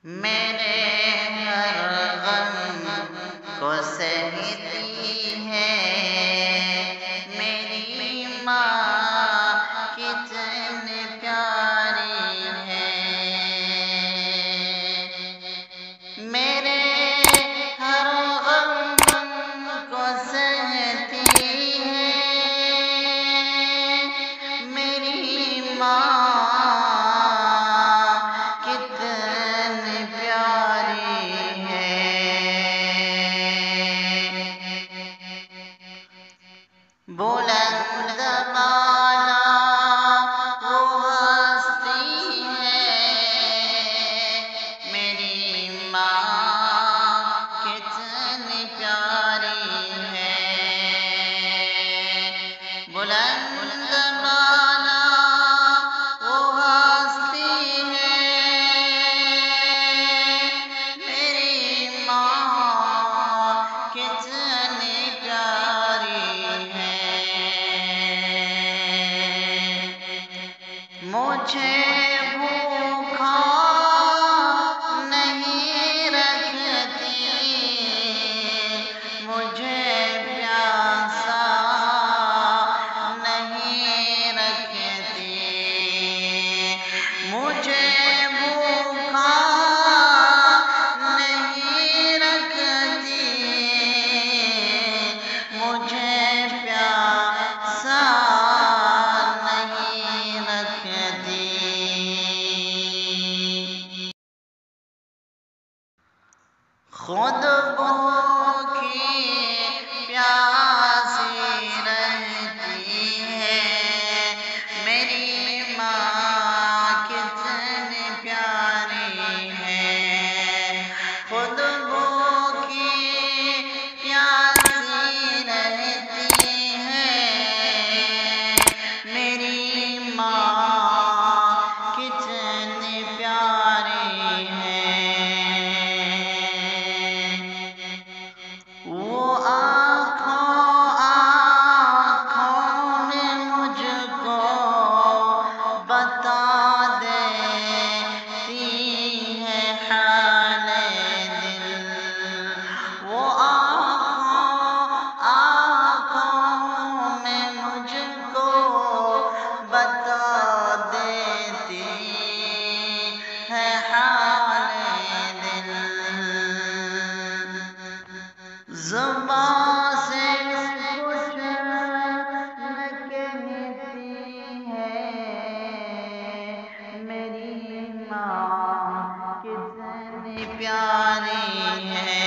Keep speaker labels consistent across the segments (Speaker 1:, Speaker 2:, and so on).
Speaker 1: میرے ہر غم کو سہتی ہے میری ماں کتنی پیاری ہے۔ میرے ہر غم کو سہتی ہے میری ماں بلند بالا وہ ہستی ہے میری ماں کتنی پیاری ہے۔ بلند بالا وہ ہستی ہے میری ماں کتنی پیاری ہے۔ مجھے بھوکا نہیں رکھتی، مجھے پیاسا نہیں رکھتی، مجھے بھوکا نہیں رکھتی، مجھے پیاسا خود بھوکی پیاسی رہتی ہے میری ماں کتنی پیاری ہے۔ خود بھوکی پیاسی رہتی ہے میری ماں کتنی پیاری ہے۔ وہ آنکھوں میں مجھ کو بتا دیتی ہے حال دل، وہ آنکھوں میں مجھ کو بتا دیتی ہے حال دل۔ زبان سے کچھ نہ کہتی ہے میری ماں کتنی پیاری ہے۔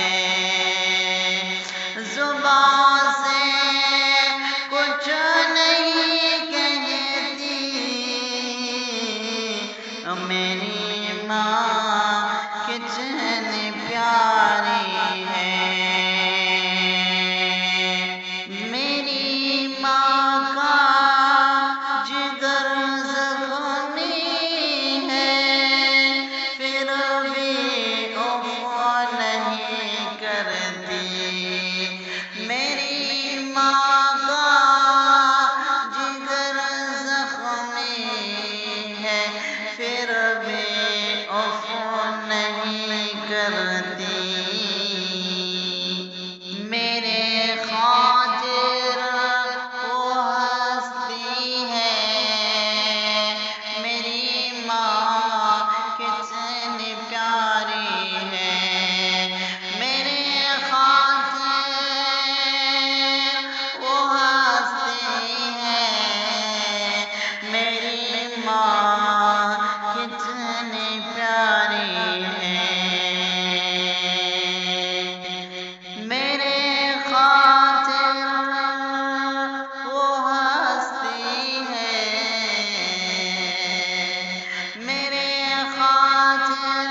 Speaker 1: زبان سے کچھ نہیں کہتی میری ماں کتنی پیاری ہے۔ میری ماں کا جگر زخمی ہے پھر بھی اف نہیں کرتی، میری ماں کا جگر زخمی ہے پھر بھی اف نہیں کرتی، میرے خاطر وہ ہستی ہے میری ماں کتنی پیاری ہے۔ میرے خاطر وہ ہستی ہے میری ماں کتنی پیاری ہے۔ میرے خاطر وہ ہستی ہے میرے خاطر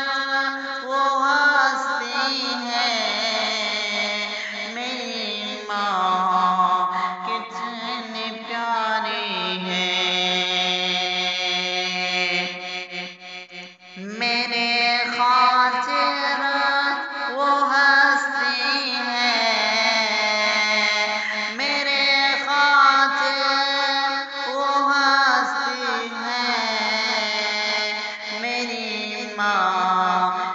Speaker 1: وہ ہستی ہے میری ماں کتنی پیاری ہے۔ میرے خاطر وہ ہستی ہے میرے خاطر وہ ہستی ہے میری ماں